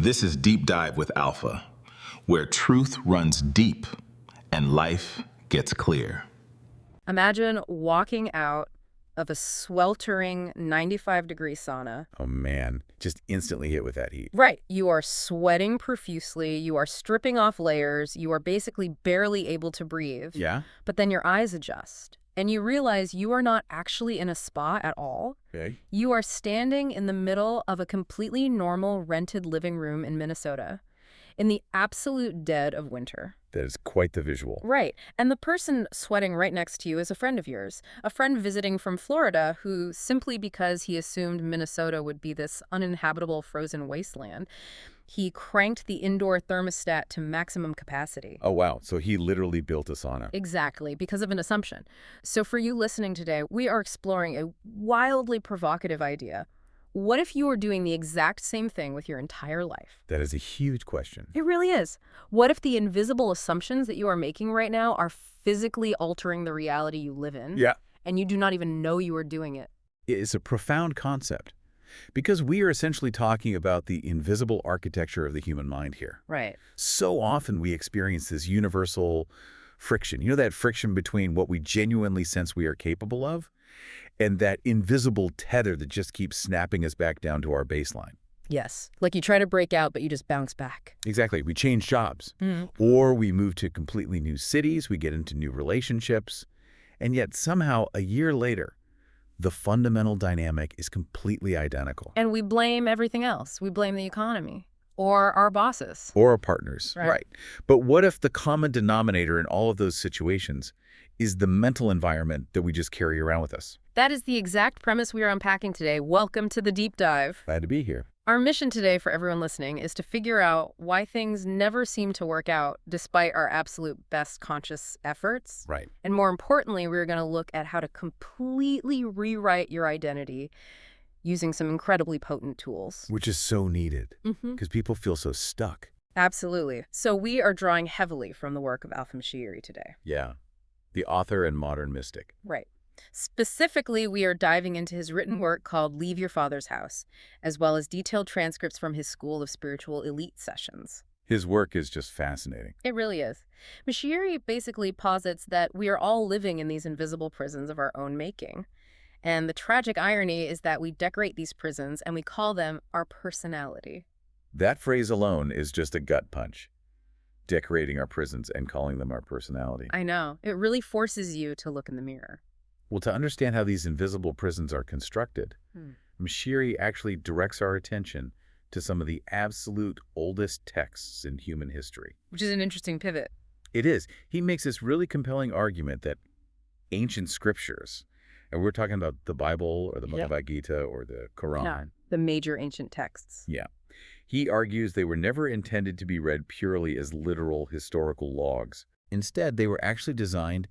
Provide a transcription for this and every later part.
This is Deep Dive with Alpha, where truth runs deep and life gets clear. Imagine walking out of a sweltering 95-degree sauna. Oh man, just instantly hit with that heat. Right. You are sweating profusely. You are stripping off layers. You are basically barely able to breathe. Yeah? But then your eyes adjust, and you realize you are not actually in a spa at all. Okay. You are standing in the middle of a completely normal rented living room in Minnesota, in the absolute dead of winter. That is quite the visual. Right. And the person sweating right next to you is a friend of yours, a friend visiting from Florida who, simply because he assumed Minnesota would be this uninhabitable frozen wasteland, he cranked the indoor thermostat to maximum capacity. Oh wow, so he literally built a sauna. Exactly, because of an assumption. So for you listening today, we are exploring a wildly provocative idea. What if you were doing the exact same thing with your entire life? That is a huge question. It really is. What if the invisible assumptions that you are making right now are physically altering the reality you live in? Yeah. And you do not even know you are doing it. It is a profound concept because we are essentially talking about the invisible architecture of the human mind here. Right. So often we experience this universal friction. You know, that friction between what we genuinely sense we are capable of and that invisible tether that just keeps snapping us back down to our baseline. Yes. Like you try to break out, but you just bounce back. Exactly. We change jobs, or we move to completely new cities, we get into new relationships, and yet somehow a year later, the fundamental dynamic is completely identical. And we blame everything else. We blame the economy or our bosses. Or our partners. Right. But what if the common denominator in all of those situations is the mental environment that we just carry around with us? That is the exact premise we are unpacking today. Welcome to the Deep Dive. Glad to be here. Our mission today for everyone listening is to figure out why things never seem to work out despite our absolute best conscious efforts. Right. And more importantly, we're going to look at how to completely rewrite your identity using some incredibly potent tools. Which is so needed because people feel so stuck. Absolutely. So we are drawing heavily from the work of Affirm today. Yeah. The author and modern mystic. Right. Specifically, we are diving into his written work called Leave Your Father's House, as well as detailed transcripts from his School of Spiritual Elite sessions. His work is just fascinating. It really is. Mashiri basically posits that we are all living in these invisible prisons of our own making. And the tragic irony is that we decorate these prisons and we call them our personality. That phrase alone is just a gut punch. Decorating our prisons and calling them our personality. I know. It really forces you to look in the mirror. Well, to understand how these invisible prisons are constructed, Mashiri actually directs our attention to some of the absolute oldest texts in human history. Which is an interesting pivot. It is. He makes this really compelling argument that ancient scriptures, and we're talking about the Bible or the Bhagavad Gita or the Quran. Yeah, the major ancient texts. Yeah. He argues they were never intended to be read purely as literal historical logs. Instead, they were actually designed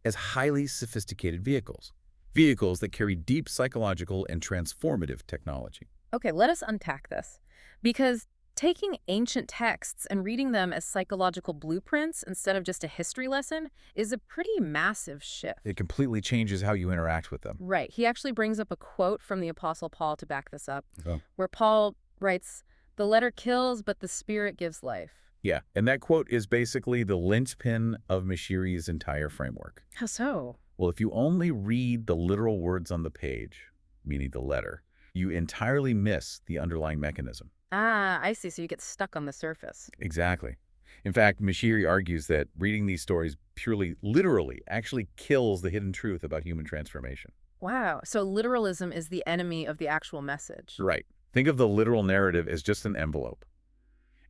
as highly sophisticated vehicles that carry deep psychological and transformative technology. Okay, let us unpack this. Because taking ancient texts and reading them as psychological blueprints instead of just a history lesson is a pretty massive shift. It completely changes how you interact with them. Right. He actually brings up a quote from the Apostle Paul to back this up, Oh. where Paul writes, "The letter kills, but the spirit gives life." Yeah, and that quote is basically the linchpin of Mashiri's entire framework. How so? Well, if you only read the literal words on the page, meaning the letter, you entirely miss the underlying mechanism. Ah, I see. So you get stuck on the surface. Exactly. In fact, Mashiri argues that reading these stories purely literally actually kills the hidden truth about human transformation. Wow. So literalism is the enemy of the actual message. Right. Think of the literal narrative as just an envelope.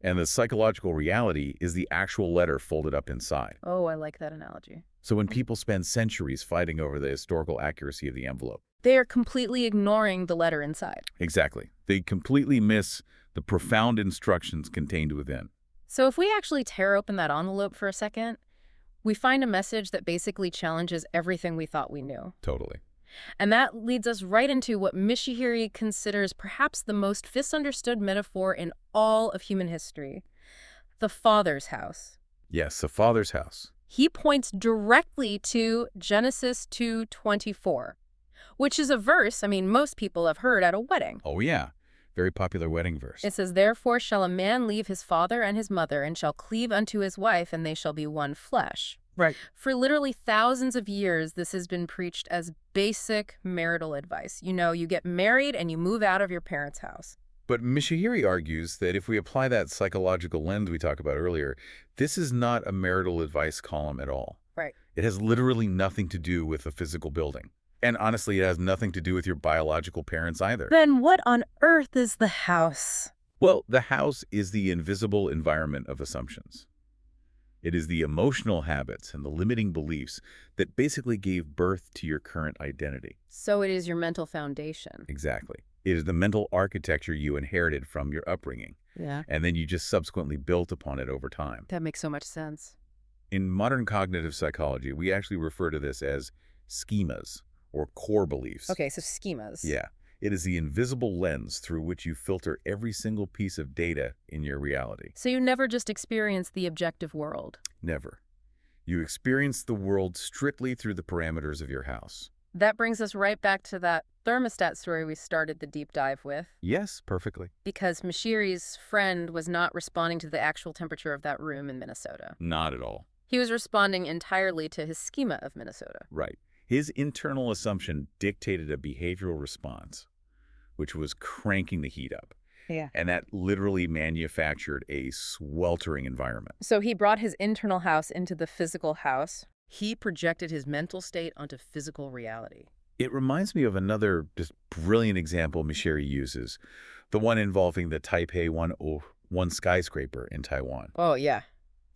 And the psychological reality is the actual letter folded up inside. Oh, I like that analogy. So when people spend centuries fighting over the historical accuracy of the envelope, They are completely ignoring the letter inside. exactly, they completely miss the profound instructions contained within. So if we actually tear open that envelope for a second, we find a message that basically challenges everything we thought we knew. Totally. And that leads us right into what Mishihiri considers perhaps the most misunderstood metaphor in all of human history, the Father's house. Yes, the Father's house. He points directly to Genesis 2:24, which is a verse, most people have heard at a wedding. Oh yeah. Very popular wedding verse. It says, "Therefore shall a man leave his father and his mother, and shall cleave unto his wife, and they shall be one flesh." Right. For literally thousands of years, this has been preached as basic marital advice. You know, you get married and you move out of your parents' house. But Mishihiri argues that if we apply that psychological lens we talked about earlier, this is not a marital advice column at all. Right. It has literally nothing to do with a physical building. And honestly, it has nothing to do with your biological parents either. Then what on earth is the house? Well, the house is the invisible environment of assumptions. It is the emotional habits and the limiting beliefs that basically gave birth to your current identity. So it is your mental foundation. Exactly. It is the mental architecture you inherited from your upbringing, Yeah. and then you just subsequently built upon it over time. That makes so much sense. In modern cognitive psychology, we actually refer to this as schemas or core beliefs. Okay, so schemas. Yeah. It is the invisible lens through which you filter every single piece of data in your reality. So you never just experience the objective world. Never. You experience the world strictly through the parameters of your house. That brings us right back to that thermostat story we started the deep dive with. Yes, perfectly. Because Mishiri's friend was not responding to the actual temperature of that room in Minnesota. Not at all. He was responding entirely to his schema of Minnesota. Right. His internal assumption dictated a behavioral response, which was cranking the heat up. Yeah. And that literally manufactured a sweltering environment. So he brought his internal house into the physical house. He projected his mental state onto physical reality. It reminds me of another just brilliant example Mishiri uses, the one involving the Taipei 101 skyscraper in Taiwan. Oh, yeah.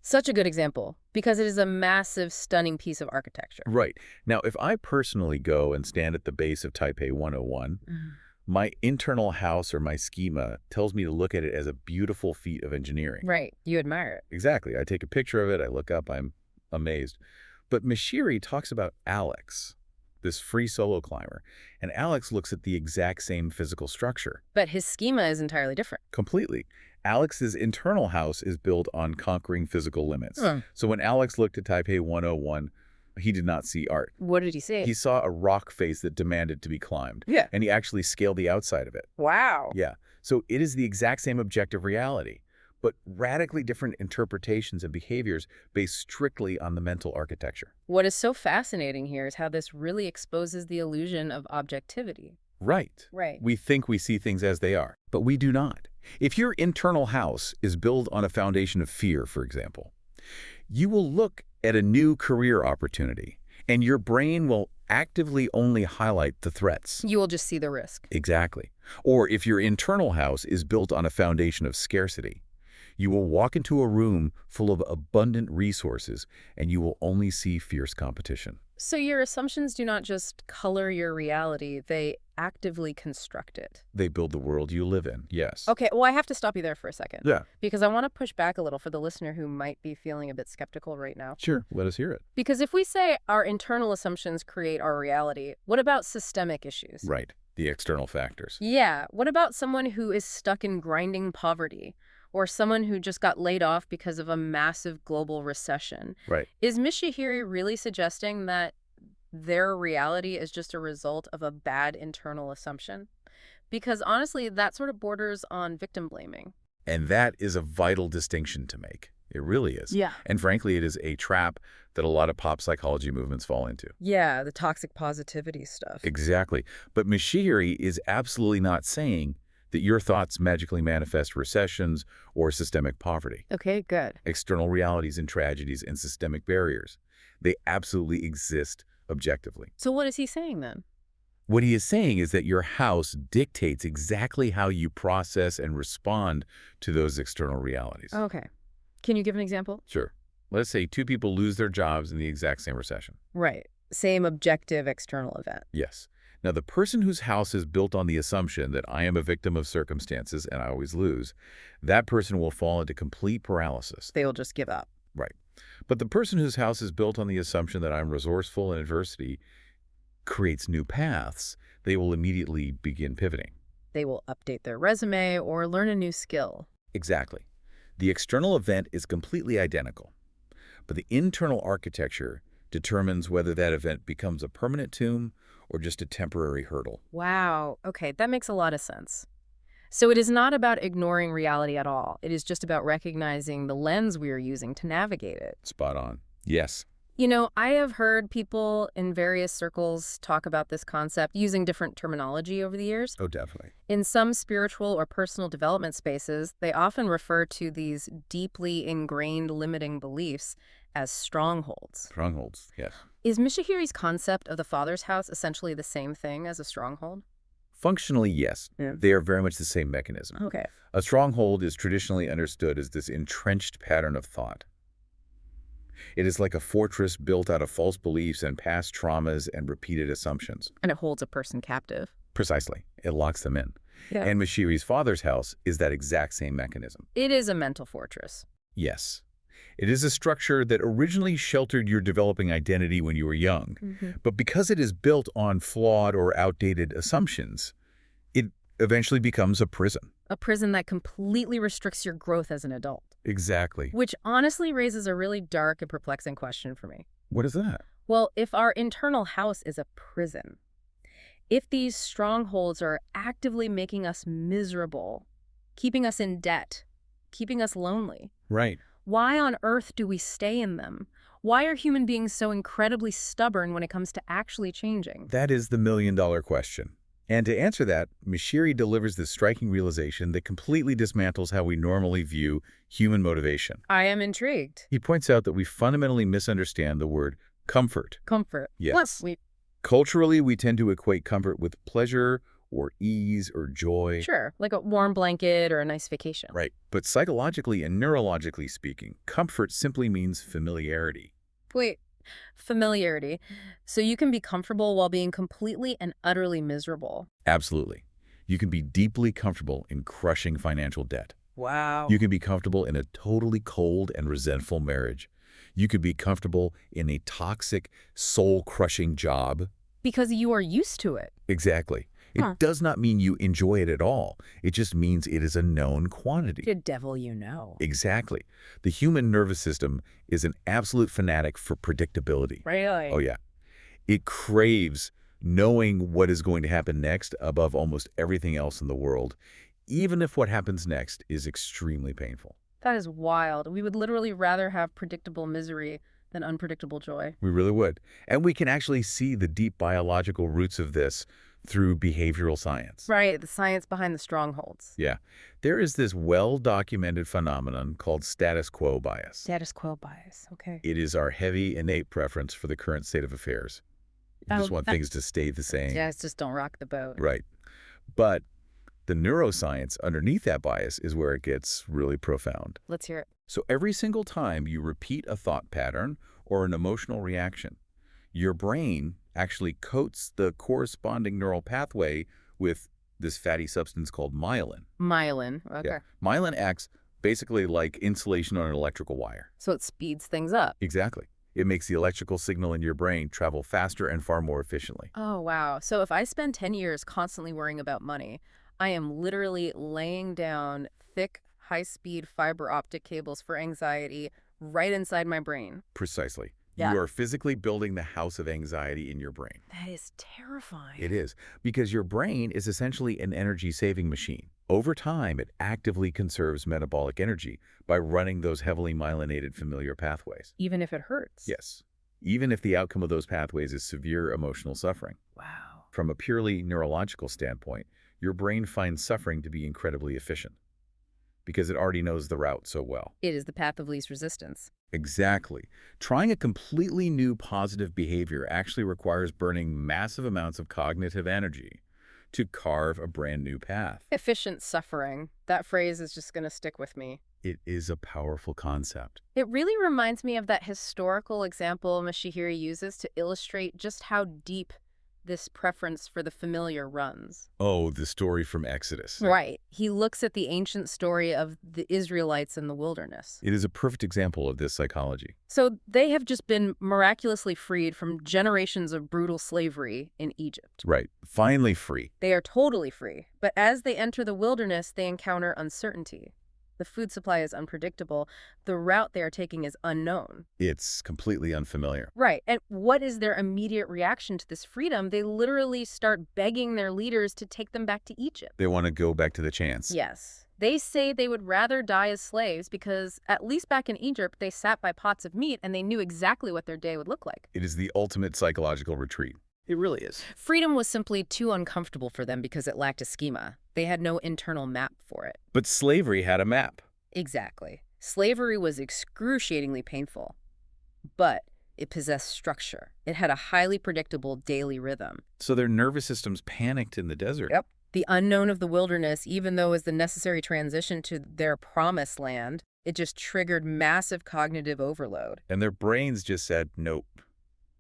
Such a good example, because it is a massive, stunning piece of architecture. Right. Now, if I personally go and stand at the base of Taipei 101, my internal house or my schema tells me to look at it as a beautiful feat of engineering. Right. You admire it. Exactly. I take a picture of it, I look up, I'm amazed. But Mishiri talks about Alex, this free solo climber, and Alex looks at the exact same physical structure. But his schema is entirely different. Completely. Alex's internal house is built on conquering physical limits. So when Alex looked at Taipei 101, he did not see art. What did he see? He saw a rock face that demanded to be climbed. Yeah. And he actually scaled the outside of it. Wow. Yeah. So it is the exact same objective reality, but radically different interpretations and behaviors based strictly on the mental architecture. What is so fascinating here is how this really exposes the illusion of objectivity. Right. Right. We think we see things as they are, but we do not. If your internal house is built on a foundation of fear, for example, you will look at a new career opportunity, and your brain will actively only highlight the threats. You will just see the risk. Exactly. Or if your internal house is built on a foundation of scarcity, you will walk into a room full of abundant resources, and you will only see fierce competition. So your assumptions do not just color your reality, they actively construct it. They build the world you live in, yes. Okay, well, I have to stop you there for a second. Yeah. Because I want to push back a little for the listener who might be feeling a bit skeptical right now. Sure, let us hear it. Because if we say our internal assumptions create our reality, what about systemic issues? Right, the external factors. Yeah, what about someone who is stuck in grinding poverty? Or someone who just got laid off because of a massive global recession? Right. Is Mishihiri really suggesting that their reality is just a result of a bad internal assumption? Because honestly, that sort of borders on victim blaming. And that is a vital distinction to make. It really is. Yeah. And frankly, it is a trap that a lot of pop psychology movements fall into. Yeah, the toxic positivity stuff. Exactly. But Mishihiri is absolutely not saying that your thoughts magically manifest recessions or systemic poverty. Okay, good. External realities and tragedies and systemic barriers. They absolutely exist objectively. So what is he saying then? What he is saying is that your house dictates exactly how you process and respond to those external realities. Okay. Can you give an example? Sure. Let's say two people lose their jobs in the exact same recession. Right. Same objective external event. Yes. Now, the person whose house is built on the assumption that I am a victim of circumstances and I always lose, that person will fall into complete paralysis. They will just give up. Right. But the person whose house is built on the assumption that I'm resourceful in adversity creates new paths. They will immediately begin pivoting. They will update their resume or learn a new skill. Exactly. The external event is completely identical, but the internal architecture determines whether that event becomes a permanent tomb or just a temporary hurdle. Wow. Okay, that makes a lot of sense. So it is not about ignoring reality at all. It is just about recognizing the lens we are using to navigate it. Spot on. Yes. You know, I have heard people in various circles talk about this concept using different terminology over the years. Oh, definitely. In some spiritual or personal development spaces, they often refer to these deeply ingrained limiting beliefs as strongholds. Strongholds, yes. Is Mishihiri's concept of the father's house essentially the same thing as a stronghold? Functionally, yes. Yeah. They are very much the same mechanism. Okay. A stronghold is traditionally understood as this entrenched pattern of thought. It is like a fortress built out of false beliefs and past traumas and repeated assumptions. And it holds a person captive. Precisely. It locks them in. Yeah. And Mishiri's father's house is that exact same mechanism. It is a mental fortress. Yes. It is a structure that originally sheltered your developing identity when you were young. But because it is built on flawed or outdated assumptions, it eventually becomes a prison. A prison that completely restricts your growth as an adult. Exactly. Which honestly raises a really dark and perplexing question for me. What is that? Well, if our internal house is a prison, if these strongholds are actively making us miserable, keeping us in debt, keeping us lonely, Right. why on earth do we stay in them? Why are human beings so incredibly stubborn when it comes to actually changing? That is the million-dollar question. And to answer that, Mishiri delivers this striking realization that completely dismantles how we normally view human motivation. I am intrigued. He points out that we fundamentally misunderstand the word comfort. Comfort. Yes. What? Culturally, we tend to equate comfort with pleasure or ease or joy. Sure, like a warm blanket or a nice vacation. Right. But psychologically and neurologically speaking, comfort simply means familiarity. Wait, familiarity. So you can be comfortable while being completely and utterly miserable. Absolutely. You can be deeply comfortable in crushing financial debt. Wow. You can be comfortable in a totally cold and resentful marriage. You could be comfortable in a toxic, soul-crushing job. Because you are used to it. Exactly. It does not mean you enjoy it at all. It just means it is a known quantity. The devil you know. Exactly. The human nervous system is an absolute fanatic for predictability. Really? Oh, yeah. It craves knowing what is going to happen next above almost everything else in the world, even if what happens next is extremely painful. That is wild. We would literally rather have predictable misery than unpredictable joy. We really would. And we can actually see the deep biological roots of this through behavioral science. Right, the science behind the strongholds. Yeah. There is this well-documented phenomenon called status quo bias. Status quo bias, okay. It is our heavy, innate preference for the current state of affairs. You just want things to stay the same. Yeah, just don't rock the boat. Right. But the neuroscience underneath that bias is where it gets really profound. Let's hear it. So every single time you repeat a thought pattern or an emotional reaction, your brain actually coats the corresponding neural pathway with this fatty substance called myelin. Myelin, okay. Yeah. Myelin acts basically like insulation on an electrical wire. So it speeds things up. Exactly. It makes the electrical signal in your brain travel faster and far more efficiently. Oh, wow. So if I spend 10 years constantly worrying about money, I am literally laying down thick, high-speed fiber optic cables for anxiety right inside my brain. Precisely. Yeah. You are physically building the house of anxiety in your brain. That is terrifying. It is, because your brain is essentially an energy-saving machine. Over time, it actively conserves metabolic energy by running those heavily myelinated familiar pathways. Even if it hurts? Yes, even if the outcome of those pathways is severe emotional suffering. Wow. From a purely neurological standpoint, your brain finds suffering to be incredibly efficient because it already knows the route so well. It is the path of least resistance. Exactly. Trying a completely new positive behavior actually requires burning massive amounts of cognitive energy to carve a brand new path. Efficient suffering. That phrase is just going to stick with me. It is a powerful concept. It really reminds me of that historical example Mashihiri uses to illustrate just how deep this preference for the familiar runs. Oh, the story from Exodus. Right. He looks at the ancient story of the Israelites in the wilderness. It is a perfect example of this psychology. So they have just been miraculously freed from generations of brutal slavery in Egypt. Right. Finally free. They are totally free. But as they enter the wilderness, they encounter uncertainty. The food supply is unpredictable. The route they are taking is unknown. It's completely unfamiliar. Right. And what is their immediate reaction to this freedom? They literally start begging their leaders to take them back to Egypt. They want to go back to the chance. Yes. They say they would rather die as slaves because, at least back in Egypt, they sat by pots of meat and they knew exactly what their day would look like. It is the ultimate psychological retreat. It really is. Freedom was simply too uncomfortable for them because it lacked a schema. They had no internal map for it. But slavery had a map. Exactly. Slavery was excruciatingly painful, but it possessed structure. It had a highly predictable daily rhythm. So their nervous systems panicked in the desert. Yep. The unknown of the wilderness, even though it was the necessary transition to their promised land, it just triggered massive cognitive overload. And their brains just said, nope,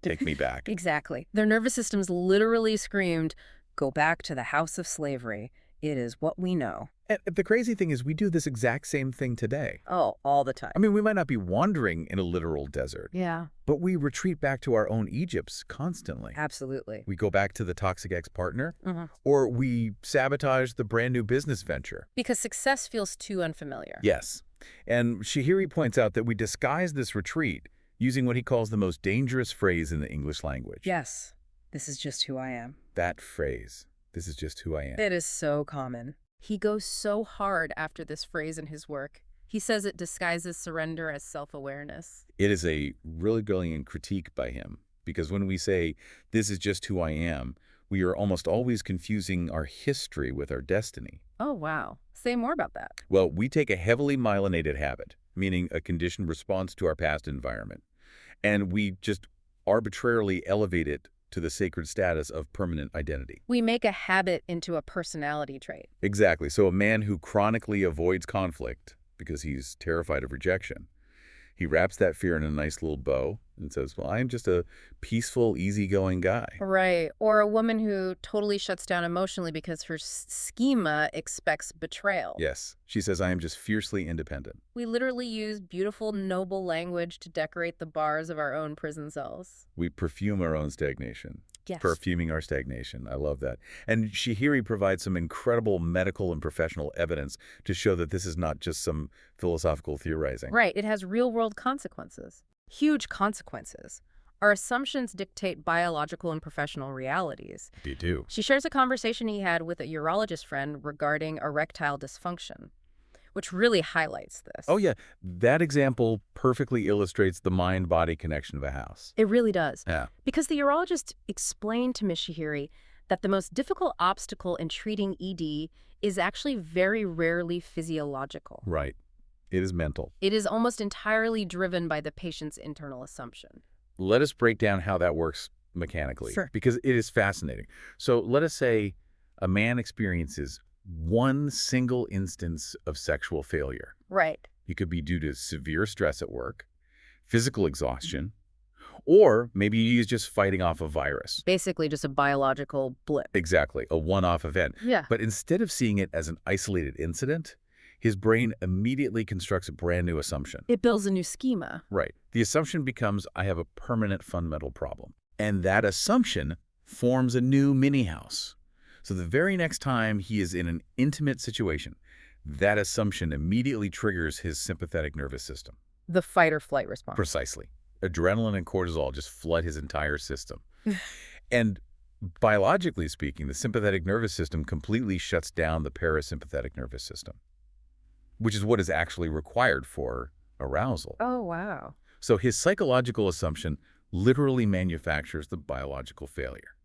take me back. Exactly. Their nervous systems literally screamed, go back to the house of slavery. It is what we know. And the crazy thing is we do this exact same thing today. Oh, all the time. I mean, we might not be wandering in a literal desert, Yeah, but we retreat back to our own Egypts constantly. absolutely. We go back to the toxic ex-partner, Mm-hmm. or we sabotage the brand new business venture. Because success feels too unfamiliar. Yes. And Shihiri points out that we disguise this retreat using what he calls the most dangerous phrase in the English language. Yes, this is just who I am. That phrase, this is just who I am. It is so common. He goes so hard after this phrase in his work. He says it disguises surrender as self-awareness. It is a really brilliant critique by him, because when we say, this is just who I am, we are almost always confusing our history with our destiny. Oh, wow. Say more about that. Well, we take a heavily myelinated habit, meaning a conditioned response to our past environment, and we just arbitrarily elevate it to the sacred status of permanent identity. We make a habit into a personality trait. Exactly. So a man who chronically avoids conflict because he's terrified of rejection, he wraps that fear in a nice little bow and says, well, I'm just a peaceful, easygoing guy. Right. Or a woman who totally shuts down emotionally because her schema expects betrayal. Yes. She says, I am just fiercely independent. We literally use beautiful, noble language to decorate the bars of our own prison cells. We perfume our own stagnation. Yes. Perfuming our stagnation. I love that. And Shihiri provides some incredible medical and professional evidence to show that this is not just some philosophical theorizing. Right. It has real-world consequences. Huge consequences. Our assumptions dictate biological and professional realities. They do. She shares a conversation he had with a urologist friend regarding erectile dysfunction, which really highlights this. Oh, yeah. That example perfectly illustrates the mind-body connection of a house. It really does. Yeah. Because the urologist explained to Ms. Shihiri that the most difficult obstacle in treating ED is actually very rarely physiological. Right. It is mental. It is almost entirely driven by the patient's internal assumption. Let us break down how that works mechanically. Sure. Because it is fascinating. So let us say a man experiences one single instance of sexual failure. Right. It could be due to severe stress at work, physical exhaustion, or maybe he's just fighting off a virus. Basically just a biological blip. Exactly, a one-off event. Yeah. But instead of seeing it as an isolated incident, his brain immediately constructs a brand new assumption. It builds a new schema. Right. The assumption becomes, I have a permanent fundamental problem. And that assumption forms a new mini-house. So the very next time he is in an intimate situation, that assumption immediately triggers his sympathetic nervous system. The fight or flight response. Precisely. Adrenaline and cortisol just flood his entire system. And biologically speaking, the sympathetic nervous system completely shuts down the parasympathetic nervous system, which is what is actually required for arousal. Oh, wow. So his psychological assumption literally manufactures the biological failure,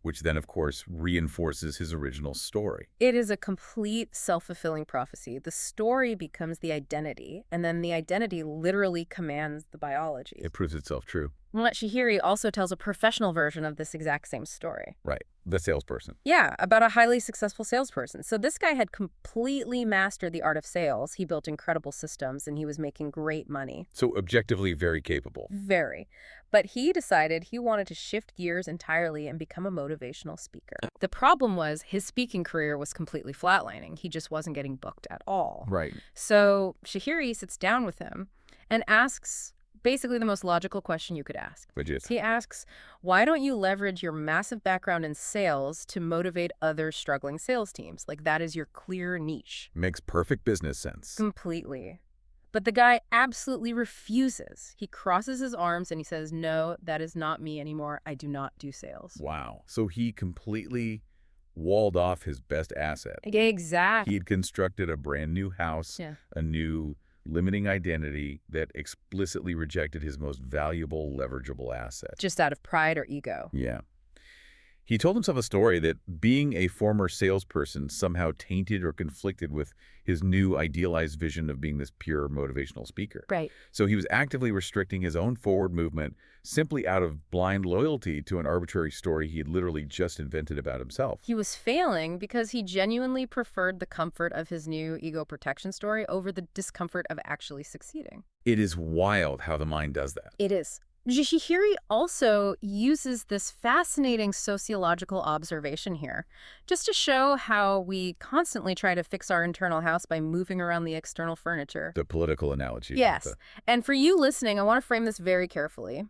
which then, of course, reinforces his original story. It is a complete self-fulfilling prophecy. The story becomes the identity, and then the identity literally commands the biology. It proves itself true. Shihiri also tells a professional version of this exact same story. Right. The salesperson. Yeah, about a highly successful salesperson. So this guy had completely mastered the art of sales. He built incredible systems, and he was making great money. So objectively very capable. Very. But he decided he wanted to shift gears entirely and become a motivational speaker. The problem was his speaking career was completely flatlining. He just wasn't getting booked at all. Right. So Shihiri sits down with him and asks basically the most logical question you could ask. Legit. He asks, why don't you leverage your massive background in sales to motivate other struggling sales teams? Like, that is your clear niche. Makes perfect business sense. Completely. But the guy absolutely refuses. He crosses his arms and he says, no, that is not me anymore. I do not do sales. Wow. So he completely walled off his best asset. Exactly. He had constructed a brand new house, a new limiting identity that explicitly rejected his most valuable, leverageable asset. Just out of pride or ego. Yeah. He told himself a story that being a former salesperson somehow tainted or conflicted with his new idealized vision of being this pure motivational speaker. Right. So he was actively restricting his own forward movement simply out of blind loyalty to an arbitrary story he had literally just invented about himself. He was failing because he genuinely preferred the comfort of his new ego protection story over the discomfort of actually succeeding. It is wild how the mind does that. It is. Yoshihiri also uses this fascinating sociological observation here, just to show how we constantly try to fix our internal house by moving around the external furniture. The political analogy. Yes. And for you listening, I want to frame this very carefully.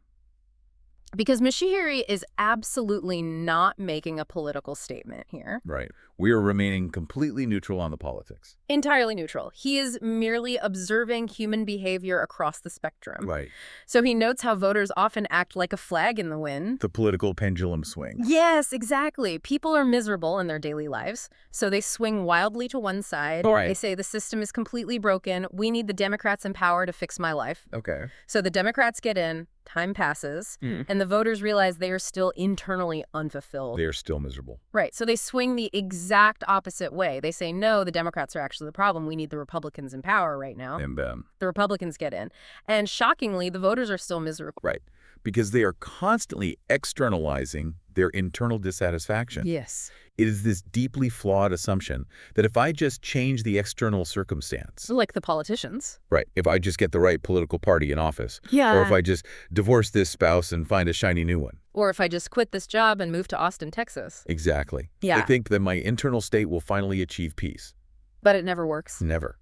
Because Yoshihiri is absolutely not making a political statement here. Right. We are remaining completely neutral on the politics. Entirely neutral. He is merely observing human behavior across the spectrum. Right. So he notes how voters often act like a flag in the wind. The political pendulum swing. Yes, exactly. People are miserable in their daily lives, so they swing wildly to one side. Right. They say the system is completely broken. We need the Democrats in power to fix my life. Okay. So the Democrats get in, time passes, and the voters realize they are still internally unfulfilled. They are still miserable. Right. So they swing the exact opposite way. They say, no, the Democrats are actually the problem. We need the Republicans in power right now. And the Republicans get in. And shockingly, the voters are still miserable. Right. Because they are constantly externalizing their internal dissatisfaction. Yes. It is this deeply flawed assumption that if I just change the external circumstance, Like the politicians. right, if I just get the right political party in office, Yeah. or if I just divorce this spouse and find a shiny new one. Or if I just quit this job and move to Austin, Texas. Exactly. Yeah. They think that my internal state will finally achieve peace. But it never works. Never.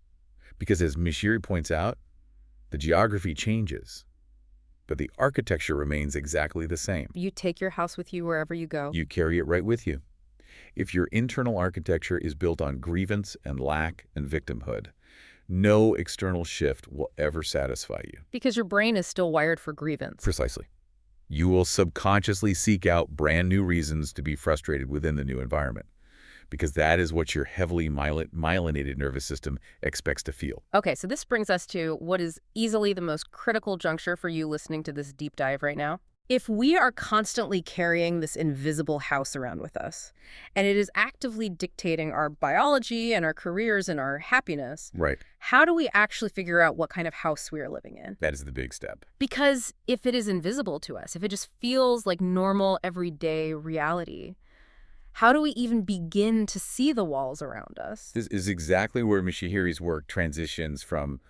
Because as Mishiri points out, the geography changes, but the architecture remains exactly the same. You take your house with you wherever you go. You carry it right with you. If your internal architecture is built on grievance and lack and victimhood, no external shift will ever satisfy you. Because your brain is still wired for grievance. Precisely. You will subconsciously seek out brand new reasons to be frustrated within the new environment, because that is what your heavily myelinated nervous system expects to feel. Okay, so this brings us to what is easily the most critical juncture for you listening to this deep dive right now. If we are constantly carrying this invisible house around with us, and it is actively dictating our biology and our careers and our happiness, Right. how do we actually figure out what kind of house we are living in? That is the big step. Because if it is invisible to us, if it just feels like normal, everyday reality, how do we even begin to see the walls around us? This is exactly where Mishihiri's work transitions from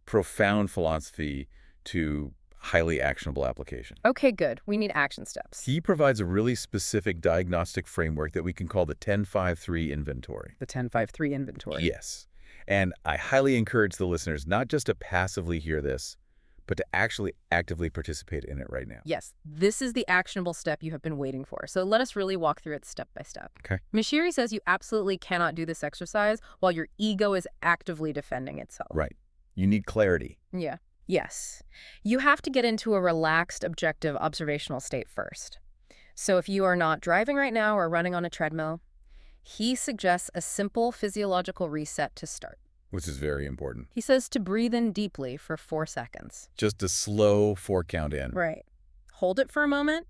profound philosophy to highly actionable application. Okay, good. We need action steps. He provides a really specific diagnostic framework that we can call the 10-5-3 inventory. The 10-5-3 inventory. Yes. And I highly encourage the listeners not just to passively hear this, but to actually actively participate in it right now. Yes, this is the actionable step you have been waiting for. So let us really walk through it step by step. Okay. Mishiri says you absolutely cannot do this exercise while your ego is actively defending itself. Right. You need clarity. Yeah. Yes. You have to get into a relaxed, objective, observational state first. So if you are not driving right now or running on a treadmill, he suggests a simple physiological reset to start. Which is very important. He says to breathe in deeply for 4 seconds. Just a slow 4 count in. Right. Hold it for a moment,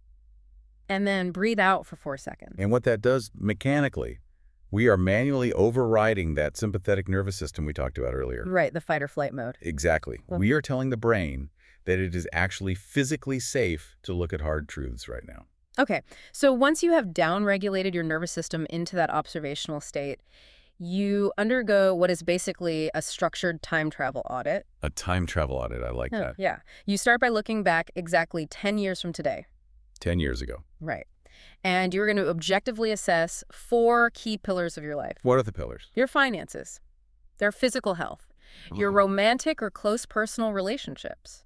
and then breathe out for 4 seconds. And what that does mechanically, we are manually overriding that sympathetic nervous system we talked about earlier. Right, the fight or flight mode. Exactly. We are telling the brain that it is actually physically safe to look at hard truths right now. Okay, so once you have downregulated your nervous system into that observational state, you undergo what is basically a structured time travel audit. A time travel audit, I like that. Yeah. You start by looking back exactly 10 years from today. 10 years ago. Right. And you're going to objectively assess 4 key pillars of your life. What are the pillars? Your finances, their physical health, your romantic or close personal relationships,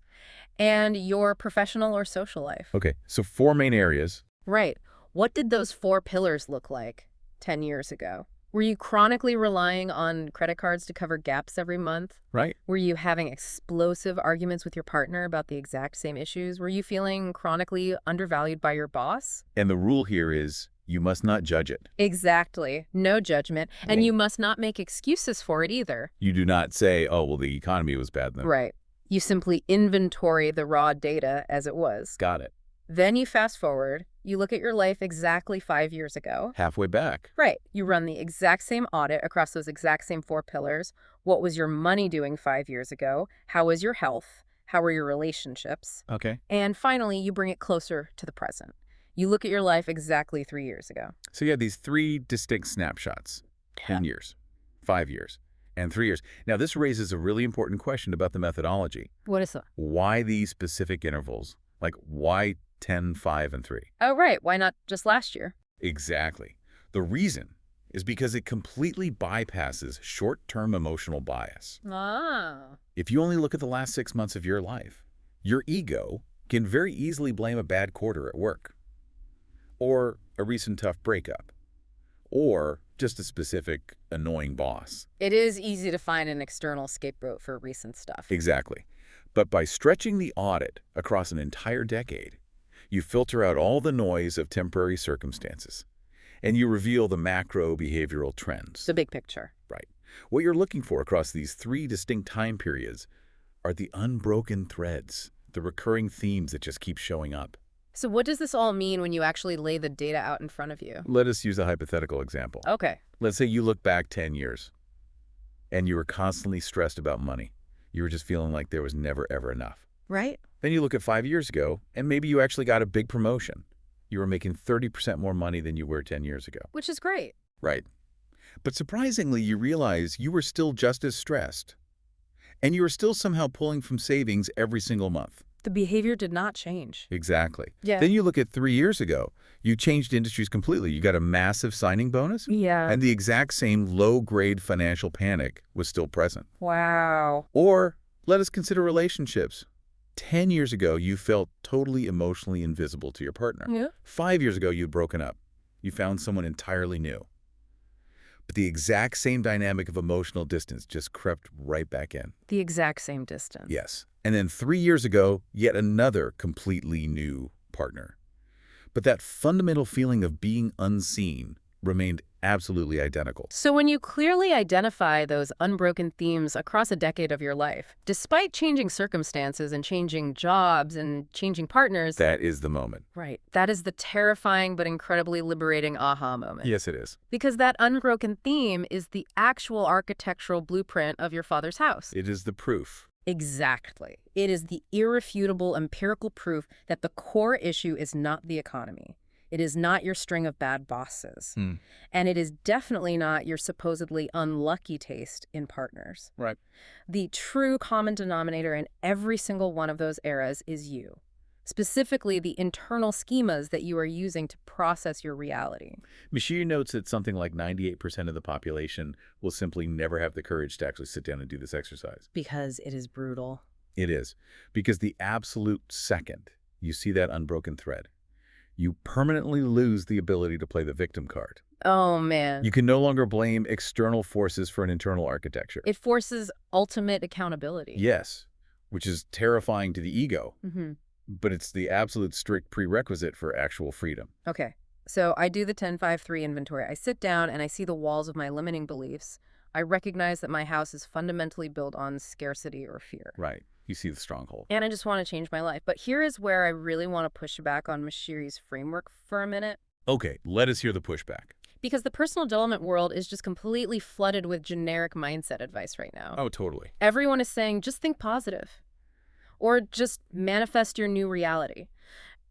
And your professional or social life. Okay, so 4 main areas. Right. What did those 4 pillars look like 10 years ago? Were you chronically relying on credit cards to cover gaps every month? Right. Were you having explosive arguments with your partner about the exact same issues? Were you feeling chronically undervalued by your boss? And the rule here is you must not judge it. Exactly. No judgment. And you must not make excuses for it either. You do not say, oh, well, the economy was bad then. Right. You simply inventory the raw data as it was. Got it. Then you fast forward. You look at your life exactly 5 years ago. Halfway back. Right. You run the exact same audit across those exact same 4 pillars. What was your money doing 5 years ago? How was your health? How were your relationships? Okay. And finally, you bring it closer to the present. You look at your life exactly 3 years ago. So you have these 3 distinct snapshots. 10 years, 5 years, and 3 years. Now, this raises a really important question about the methodology. What is that? Why these specific intervals? Like, why 10, 5, and 3? Oh, right. Why not just last year? Exactly. The reason is because it completely bypasses short-term emotional bias. Ah. If you only look at the last 6 months of your life, your ego can very easily blame a bad quarter at work, or a recent tough breakup, or just a specific annoying boss. It is easy to find an external scapegoat for recent stuff. Exactly. But by stretching the audit across an entire decade, you filter out all the noise of temporary circumstances, and you reveal the macro behavioral trends. The big picture. Right. What you're looking for across these 3 distinct time periods are the unbroken threads, the recurring themes that just keep showing up. So what does this all mean when you actually lay the data out in front of you? Let us use a hypothetical example. Okay. Let's say you look back 10 years, and you were constantly stressed about money. You were just feeling like there was never, ever enough. Right. Then you look at 5 years ago, and maybe you actually got a big promotion. You were making 30% more money than you were 10 years ago. Which is great. Right. But surprisingly, you realize you were still just as stressed. And you were still somehow pulling from savings every single month. The behavior did not change. Exactly. Yeah. Then you look at 3 years ago. You changed industries completely. You got a massive signing bonus. Yeah. And the exact same low-grade financial panic was still present. Wow. Or let us consider relationships. 10 years ago, you felt totally emotionally invisible to your partner. Yeah. 5 years ago, you'd broken up. You found someone entirely new. But the exact same dynamic of emotional distance just crept right back in. The exact same distance. Yes. And then 3 years ago, yet another completely new partner. But that fundamental feeling of being unseen remained absolutely identical. So when you clearly identify those unbroken themes across a decade of your life, despite changing circumstances and changing jobs and changing partners... That is the moment. Right. That is the terrifying but incredibly liberating aha moment. Yes, it is. Because that unbroken theme is the actual architectural blueprint of your father's house. It is the proof. Exactly. It is the irrefutable empirical proof that the core issue is not the economy. It is not your string of bad bosses. And it is definitely not your supposedly unlucky taste in partners. Right. The true common denominator in every single one of those eras is you. Specifically, the internal schemas that you are using to process your reality. Mishir notes that something like 98% of the population will simply never have the courage to actually sit down and do this exercise. Because it is brutal. It is. Because the absolute second you see that unbroken thread, you permanently lose the ability to play the victim card. Oh, man. You can no longer blame external forces for an internal architecture. It forces ultimate accountability. Yes, which is terrifying to the ego, but it's the absolute strict prerequisite for actual freedom. Okay, so I do the 10-5-3 inventory. I sit down and I see the walls of my limiting beliefs. I recognize that my house is fundamentally built on scarcity or fear. Right. You see the stronghold. And I just want to change my life. But here is where I really want to push back on Mashiri's framework for a minute. Okay, let us hear the pushback. Because the personal development world is just completely flooded with generic mindset advice right now. Oh, totally. Everyone is saying, just think positive. Or just manifest your new reality.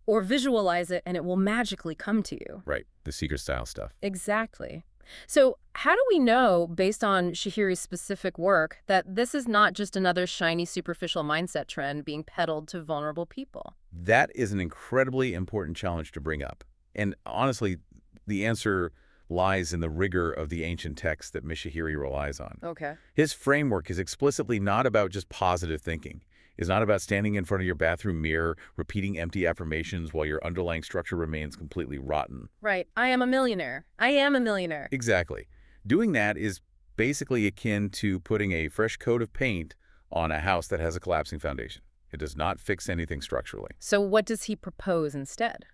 Or visualize it and it will magically come to you. Right, the secret style stuff. Exactly. So how do we know, based on Shahiri's specific work, that this is not just another shiny, superficial mindset trend being peddled to vulnerable people? That is an incredibly important challenge to bring up. And honestly, the answer lies in the rigor of the ancient text that Mishahiri relies on. Okay. His framework is explicitly not about just positive thinking. It's not about standing in front of your bathroom mirror, repeating empty affirmations while your underlying structure remains completely rotten. Right. I am a millionaire. I am a millionaire. Exactly. Doing that is basically akin to putting a fresh coat of paint on a house that has a collapsing foundation. It does not fix anything structurally. So what does he propose instead?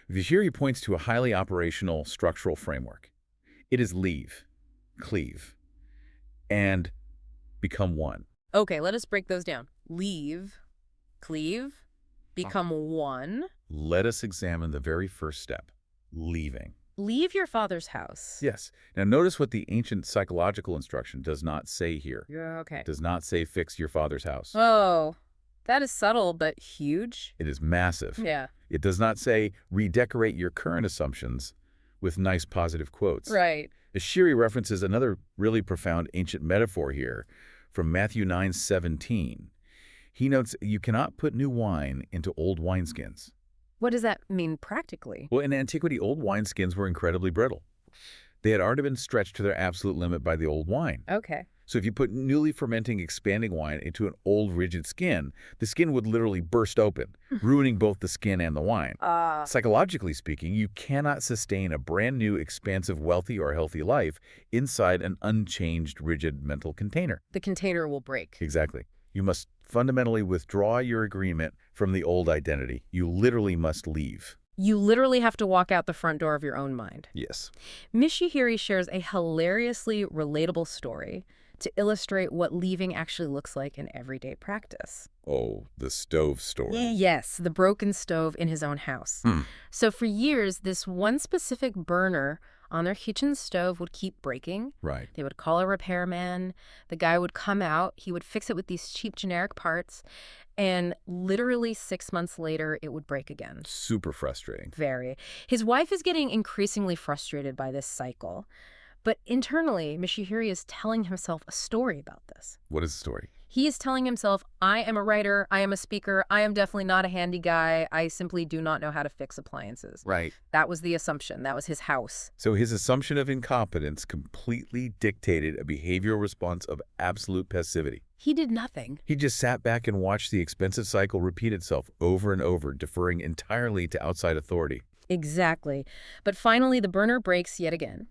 Vishiri points to a highly operational structural framework. It is leave, cleave, and become one. Okay, let us break those down. Leave, cleave, become one. Let us examine the very first step, leaving. Leave your father's house. Yes. Now notice what the ancient psychological instruction does not say here. Yeah, okay. It does not say fix your father's house. Oh, that is subtle but huge. It is massive. Yeah. It does not say redecorate your current assumptions with nice positive quotes. Right. Vishiri references another really profound ancient metaphor here from Matthew 9:17. He notes you cannot put new wine into old wineskins. What does that mean practically? Well, in antiquity, old wineskins were incredibly brittle. They had already been stretched to their absolute limit by the old wine. Okay. So if you put newly fermenting, expanding wine into an old, rigid skin, the skin would literally burst open, ruining both the skin and the wine. Psychologically speaking, you cannot sustain a brand new, expansive, wealthy, or healthy life inside an unchanged, rigid mental container. The container will break. Exactly. You must fundamentally withdraw your agreement from the old identity. You literally must leave. You literally have to walk out the front door of your own mind. Yes. Mishihiri shares a hilariously relatable story to illustrate what leaving actually looks like in everyday practice. Oh, the stove story. Yes, the broken stove in his own house. So for years, this one specific burner on their kitchen stove would keep breaking. Right. They would call a repairman. The guy would come out. He would fix it with these cheap generic parts. And literally 6 months later, it would break again. Super frustrating. Very. His wife is getting increasingly frustrated by this cycle. But internally, Mishihiri is telling himself a story about this. What is the story? He is telling himself, I am a writer, I am a speaker, I am definitely not a handy guy, I simply do not know how to fix appliances. Right. That was the assumption. That was his house. So his assumption of incompetence completely dictated a behavioral response of absolute passivity. He did nothing. He just sat back and watched the expensive cycle repeat itself over and over, deferring entirely to outside authority. Exactly. But finally, the burner breaks yet again.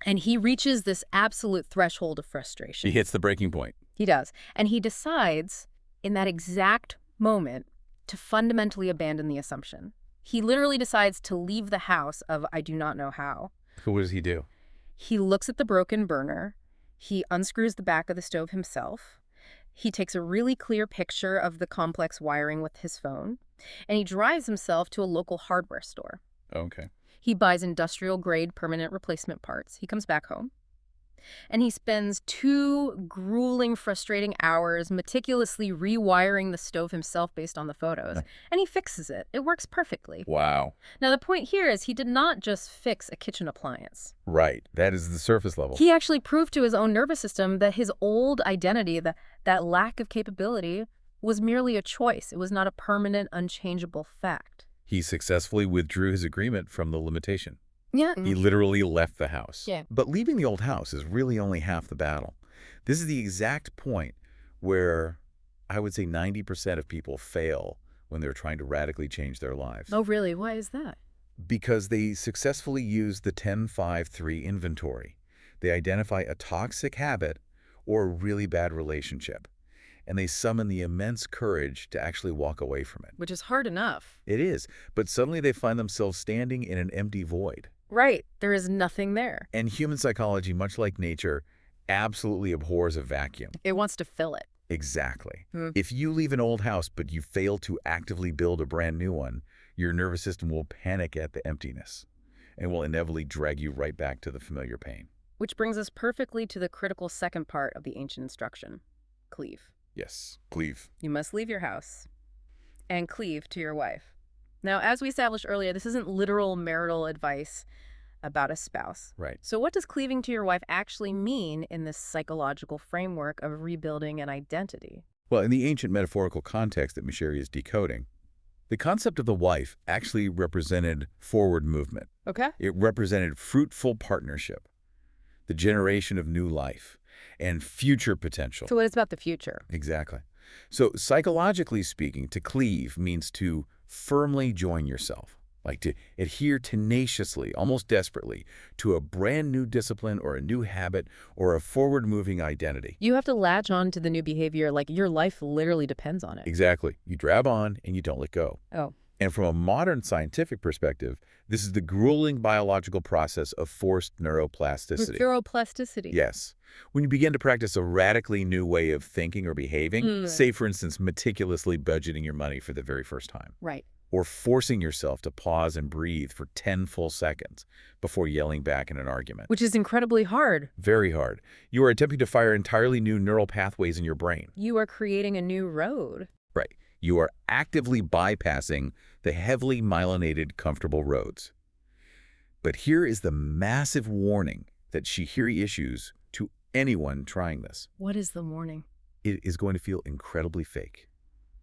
And he reaches this absolute threshold of frustration. He hits the breaking point. He does. And he decides in that exact moment to fundamentally abandon the assumption. He literally decides to leave the house of I do not know how. So what does he do? He looks at the broken burner. He unscrews the back of the stove himself. He takes a really clear picture of the complex wiring with his phone. And he drives himself to a local hardware store. Okay. He buys industrial-grade permanent replacement parts. He comes back home. And he spends 2 grueling, frustrating hours meticulously rewiring the stove himself based on the photos. And he fixes it. It works perfectly. Wow. Now, the point here is he did not just fix a kitchen appliance. Right. That is the surface level. He actually proved to his own nervous system that his old identity, that lack of capability, was merely a choice. It was not a permanent, unchangeable fact. He successfully withdrew his agreement from the limitation. Yeah. He literally left the house. Yeah. But leaving the old house is really only half the battle. This is the exact point where I would say 90% of people fail when they're trying to radically change their lives. Oh, really? Why is that? Because they successfully use the 10-5-3 inventory. They identify a toxic habit or a really bad relationship, and they summon the immense courage to actually walk away from it. Which is hard enough. It is, but suddenly they find themselves standing in an empty void. Right. There is nothing there. And human psychology, much like nature, absolutely abhors a vacuum. It wants to fill it. Exactly. If you leave an old house but you fail to actively build a brand new one, your nervous system will panic at the emptiness and will inevitably drag you right back to the familiar pain. Which brings us perfectly to the critical second part of the ancient instruction. Cleave. Yes, cleave. You must leave your house and cleave to your wife. Now, as we established earlier, this isn't literal marital advice about a spouse. Right. So what does cleaving to your wife actually mean in this psychological framework of rebuilding an identity? Well, in the ancient metaphorical context that Mishiri is decoding, the concept of the wife actually represented forward movement. Okay. It represented fruitful partnership, the generation of new life. and future potential. So what is about the future? Exactly. So psychologically speaking, to cleave means to firmly join yourself, like to adhere tenaciously, almost desperately, to a brand new discipline or a new habit or a forward-moving identity. You have to latch on to the new behavior like your life literally depends on it. Exactly. You grab on and you don't let go. Oh. And from a modern scientific perspective, this is the grueling biological process of forced neuroplasticity. Neuroplasticity. Yes. When you begin to practice a radically new way of thinking or behaving, say, for instance, meticulously budgeting your money for the very first time, Right. or forcing yourself to pause and breathe for 10 full seconds before yelling back in an argument. Which is incredibly hard. Very hard. You are attempting to fire entirely new neural pathways in your brain. You are creating a new road. Right. You are actively bypassing the heavily myelinated, comfortable roads. But here is the massive warning that Shihiri issues to anyone trying this. What is the warning? It is going to feel incredibly fake.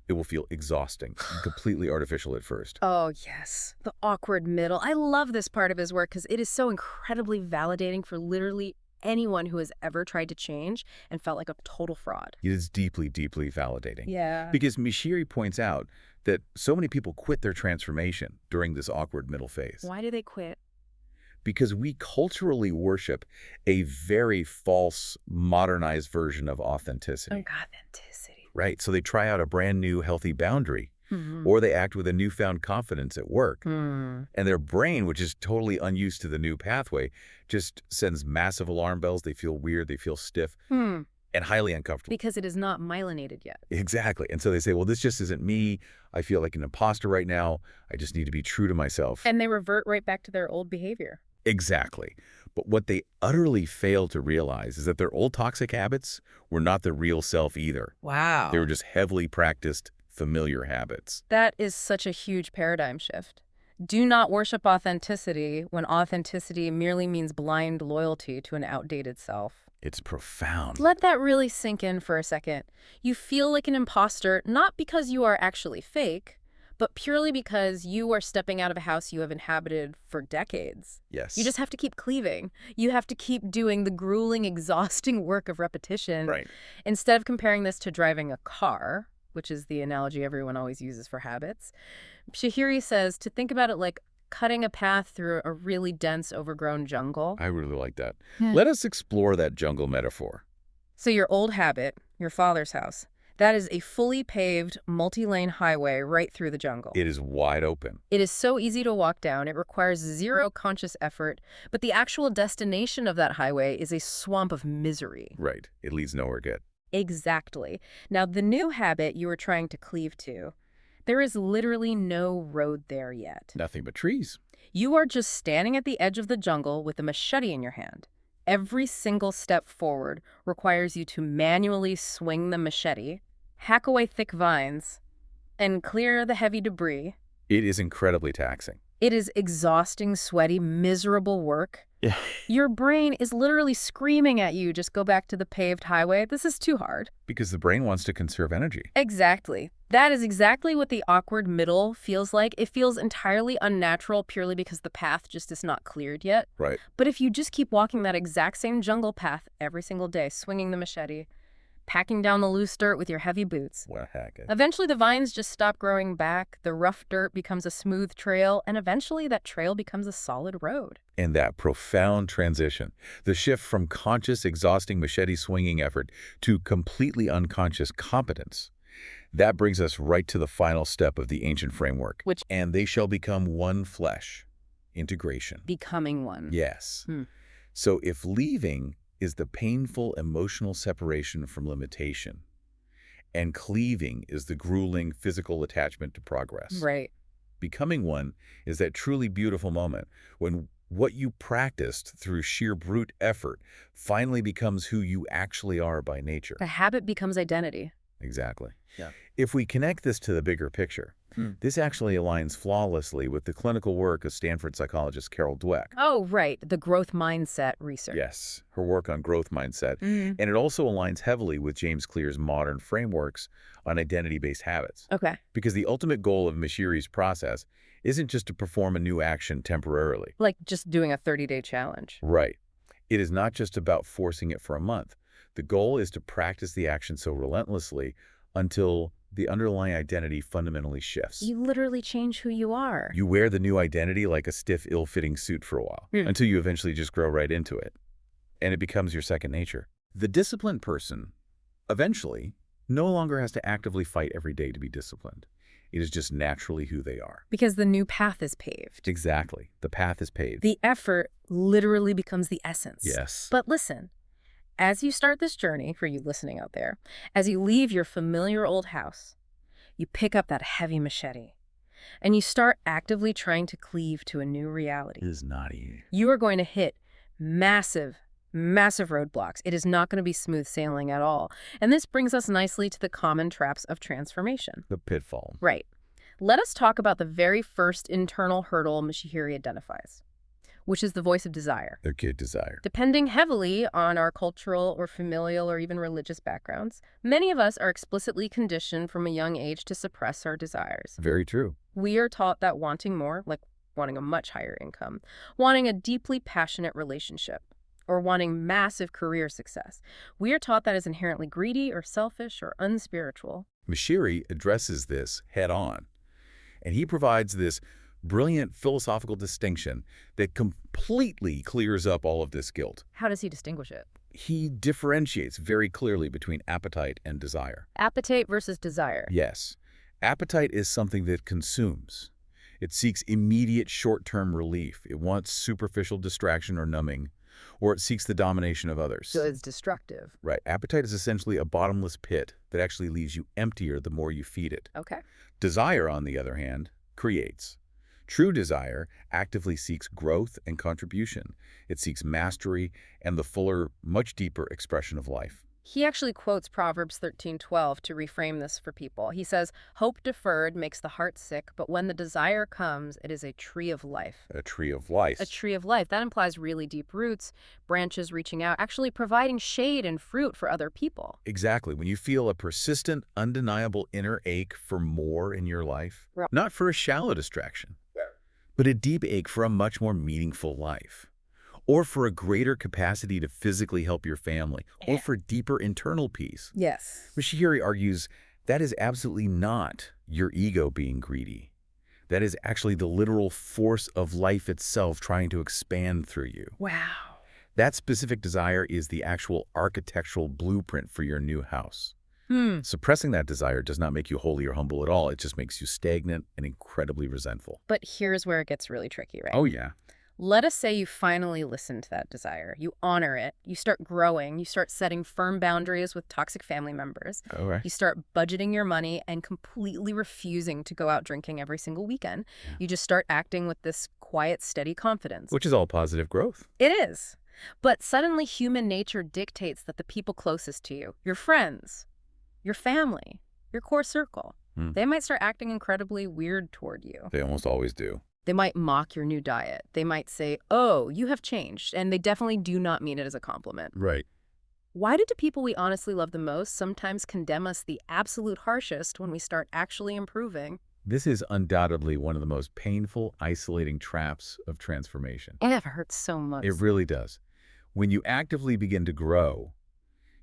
It will feel exhausting and completely artificial at first. Oh, yes. The awkward middle. I love this part of his work because it is so incredibly validating for literally anyone who has ever tried to change and felt like a total fraud. It is deeply, deeply validating. Yeah. Because Mishiri points out that so many people quit their transformation during this awkward middle phase. Why do they quit? Because we culturally worship a very false, modernized version of authenticity. Authenticity. Right? So they try out a brand new healthy boundary, or they act with a newfound confidence at work. And their brain, which is totally unused to the new pathway, just sends massive alarm bells. They feel weird, they feel stiff, and highly uncomfortable. Because it is not myelinated yet. Exactly. And so they say, well, this just isn't me. I feel like an imposter right now. I just need to be true to myself. And they revert right back to their old behavior. Exactly. But what they utterly fail to realize is that their old toxic habits were not the real self either. Wow. They were just heavily practiced, familiar habits. That is such a huge paradigm shift. Do not worship authenticity when authenticity merely means blind loyalty to an outdated self. It's profound. Let that really sink in for a second. You feel like an imposter not because you are actually fake, but purely because you are stepping out of a house you have inhabited for decades. Yes. You just have to keep cleaving. You have to keep doing the grueling, exhausting work of repetition. Right. Instead of comparing this to driving a car, which is the analogy everyone always uses for habits, Shihiri says to think about it like cutting a path through a really dense, overgrown jungle. I really like that. Let us explore that jungle metaphor. So your old habit, your father's house, that is a fully paved, multi-lane highway right through the jungle. It is wide open. It is so easy to walk down. It requires zero conscious effort, but the actual destination of that highway is a swamp of misery. Right. It leads nowhere good. Exactly. Now, the new habit you are trying to cleave to, there is literally no road there yet. Nothing but trees. You are just standing at the edge of the jungle with a machete in your hand. Every single step forward requires you to manually swing the machete, hack away thick vines, and clear the heavy debris. It is incredibly taxing. It is exhausting, sweaty, miserable work. Yeah. Your brain is literally screaming at you, just go back to the paved highway. This is too hard. Because the brain wants to conserve energy. Exactly. That is exactly what the awkward middle feels like. It feels entirely unnatural purely because the path just is not cleared yet. Right. But if you just keep walking that exact same jungle path every single day, swinging the machete, packing down the loose dirt with your heavy boots, What a heck. eventually the vines just stop growing back, the rough dirt becomes a smooth trail, and eventually that trail becomes a solid road. And that profound transition, the shift from conscious, exhausting machete-swinging effort to completely unconscious competence, that brings us right to the final step of the ancient framework. Which? And they shall become one flesh. Integration. Becoming one. Yes. So if leaving is the painful emotional separation from limitation, and cleaving is the grueling physical attachment to progress. Right. Becoming one is that truly beautiful moment when what you practiced through sheer brute effort finally becomes who you actually are by nature. The habit becomes identity. Exactly. Yeah. If we connect this to the bigger picture, this actually aligns flawlessly with the clinical work of Stanford psychologist Carol Dweck. Oh, right. The growth mindset research. Yes, her work on growth mindset. And it also aligns heavily with James Clear's modern frameworks on identity-based habits. Okay. Because the ultimate goal of Mishiri's process isn't just to perform a new action temporarily. Like just doing a 30-day challenge. Right. It is not just about forcing it for a month. The goal is to practice the action so relentlessly until the underlying identity fundamentally shifts. You literally change who you are. You wear the new identity like a stiff, ill-fitting suit for a while, until you eventually just grow right into it, and it becomes your second nature. The disciplined person eventually no longer has to actively fight every day to be disciplined. It is just naturally who they are. Because the new path is paved. Exactly. The path is paved. The effort literally becomes the essence. Yes. But listen, as you start this journey, for you listening out there, as you leave your familiar old house, you pick up that heavy machete, and you start actively trying to cleave to a new reality. It is not easy. You are going to hit massive roadblocks. It is not going to be smooth sailing at all. And this brings us nicely to the common traps of transformation. The pitfall. Right. Let us talk about the very first internal hurdle Mashihiri identifies, which is the voice of desire. The kid desire. Depending heavily on our cultural or familial or even religious backgrounds, many of us are explicitly conditioned from a young age to suppress our desires. Very true. We are taught that wanting more, like wanting a much higher income, wanting a deeply passionate relationship, or wanting massive career success, we are taught that is inherently greedy or selfish or unspiritual. Mashihiri addresses this head on, and he provides this brilliant philosophical distinction that completely clears up all of this guilt. How does he distinguish it? He differentiates very clearly between appetite and desire. Appetite versus desire. Yes. Appetite is something that consumes. It seeks immediate short-term relief. It wants superficial distraction or numbing, or it seeks the domination of others. So it's destructive. Right. Appetite is essentially a bottomless pit that actually leaves you emptier the more you feed it. Okay. Desire, on the other hand, creates. True desire actively seeks growth and contribution. It seeks mastery and the fuller, much deeper expression of life. He actually quotes Proverbs 13:12 to reframe this for people. He says, "Hope deferred makes the heart sick, but when the desire comes, it is a tree of life." A tree of life. A tree of life. That implies really deep roots, branches reaching out, actually providing shade and fruit for other people. Exactly. When you feel a persistent, undeniable inner ache for more in your life, Right. not for a shallow distraction, but a deep ache for a much more meaningful life, or for a greater capacity to physically help your family, or for deeper internal peace. Yes. Mashihiri argues that is absolutely not your ego being greedy. That is actually the literal force of life itself trying to expand through you. Wow. That specific desire is the actual architectural blueprint for your new house. Suppressing that desire does not make you holy or humble at all. It just makes you stagnant and incredibly resentful. But here's where it gets really tricky, right? Oh, yeah. Let us say you finally listen to that desire. You honor it. You start growing. You start setting firm boundaries with toxic family members. All right. You start budgeting your money and completely refusing to go out drinking every single weekend. Yeah. You just start acting with this quiet, steady confidence. Which is all positive growth. It is. But suddenly human nature dictates that the people closest to you, your friends, your family, your core circle, they might start acting incredibly weird toward you. They almost always do. They might mock your new diet. They might say, "Oh, you have changed." And they definitely do not mean it as a compliment. Right. Why do the people we honestly love the most sometimes condemn us the absolute harshest when we start actually improving? This is undoubtedly one of the most painful, isolating traps of transformation. It hurts so much. It really does. When you actively begin to grow,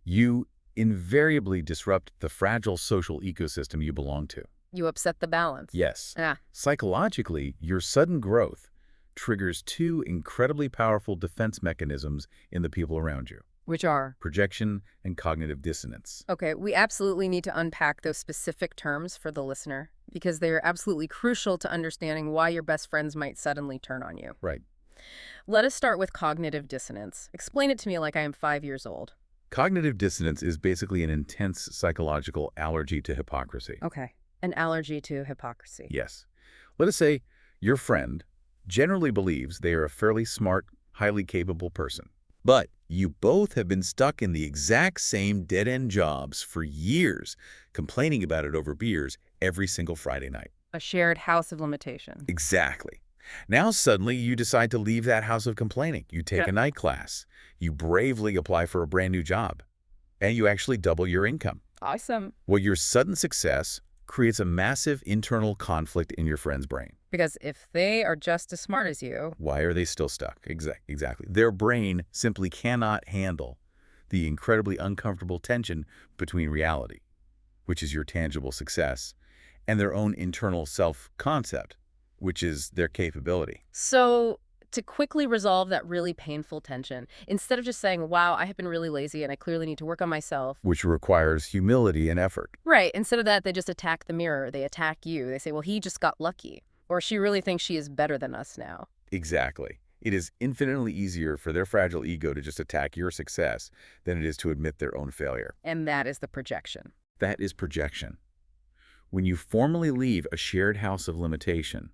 you invariably disrupt the fragile social ecosystem you belong to. You upset the balance. Yes. Yeah. Psychologically, your sudden growth triggers two incredibly powerful defense mechanisms in the people around you: Which are? projection and cognitive dissonance. Okay, we absolutely need to unpack those specific terms for the listener because they are absolutely crucial to understanding why your best friends might suddenly turn on you. Right. Let us start with cognitive dissonance. Explain it to me like I am 5 years old. Cognitive dissonance is basically an intense psychological allergy to hypocrisy. Okay. An allergy to hypocrisy. Yes. Let us say your friend generally believes they are a fairly smart, highly capable person. But you both have been stuck in the exact same dead-end jobs for years, complaining about it over beers every single Friday night. A shared house of limitation. Exactly. Now suddenly you decide to leave that house of complaining. You take a night class. You bravely apply for a brand new job. And you actually double your income. Awesome. Well, your sudden success creates a massive internal conflict in your friend's brain. Because if they are just as smart as you, Why are they still stuck? Exactly. Their brain simply cannot handle the incredibly uncomfortable tension between reality, which is your tangible success, and their own internal self-concept, which is their capability. So to quickly resolve that really painful tension, instead of just saying, wow, I have been really lazy and I clearly need to work on myself. Which requires humility and effort. Right. Instead of that, they just attack the mirror. They attack you. They say, well, he just got lucky. Or she really thinks she is better than us now. Exactly. It is infinitely easier for their fragile ego to just attack your success than it is to admit their own failure. And that is the projection. That is projection. When you formally leave a shared house of limitation,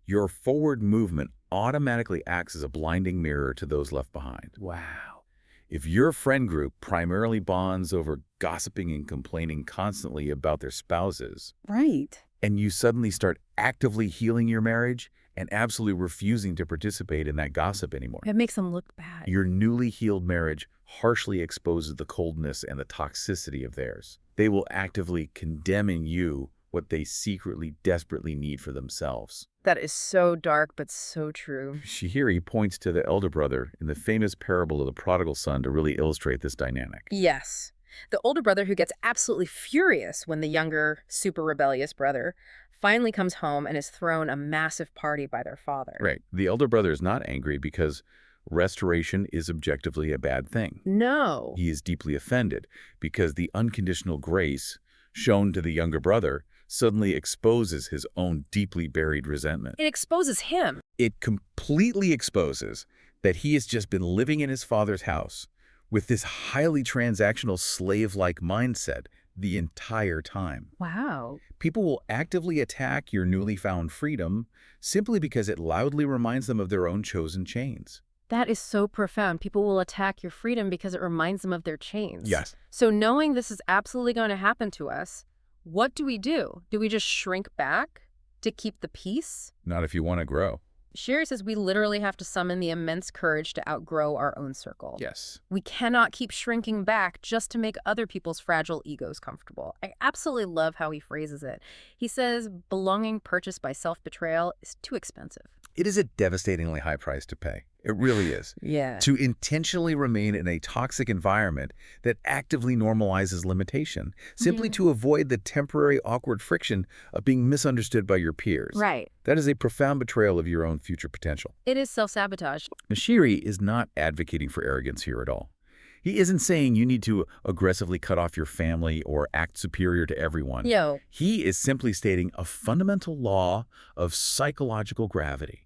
your forward movement automatically acts as a blinding mirror to those left behind. Wow. If your friend group primarily bonds over gossiping and complaining constantly about their spouses, Right. and you suddenly start actively healing your marriage and absolutely refusing to participate in that gossip anymore, It makes them look bad. your newly healed marriage harshly exposes the coldness and the toxicity of theirs. They will actively condemn in you what they secretly, desperately need for themselves. That is so dark, but so true. Shihiri points to the elder brother in the famous parable of the prodigal son to really illustrate this dynamic. Yes. The older brother who gets absolutely furious when the younger, super rebellious brother finally comes home and is thrown a massive party by their father. Right. The elder brother is not angry because restoration is objectively a bad thing. No. He is deeply offended because the unconditional grace shown to the younger brother suddenly exposes his own deeply buried resentment. It exposes him. It completely exposes that he has just been living in his father's house with this highly transactional slave-like mindset the entire time. Wow. People will actively attack your newly found freedom simply because it loudly reminds them of their own chosen chains. That is so profound. People will attack your freedom because it reminds them of their chains. Yes. So knowing this is absolutely going to happen to us, what do? Do we just shrink back to keep the peace? Not if you want to grow. Sherry says we literally have to summon the immense courage to outgrow our own circle. Yes. We cannot keep shrinking back just to make other people's fragile egos comfortable. I absolutely love how he phrases it. He says belonging purchased by self-betrayal is too expensive. It is a devastatingly high price to pay. It really is. Yeah. To intentionally remain in a toxic environment that actively normalizes limitation, simply to avoid the temporary awkward friction of being misunderstood by your peers. Right. That is a profound betrayal of your own future potential. It is self-sabotage. Nashiri is not advocating for arrogance here at all. He isn't saying you need to aggressively cut off your family or act superior to everyone. Yo. He is simply stating a fundamental law of psychological gravity.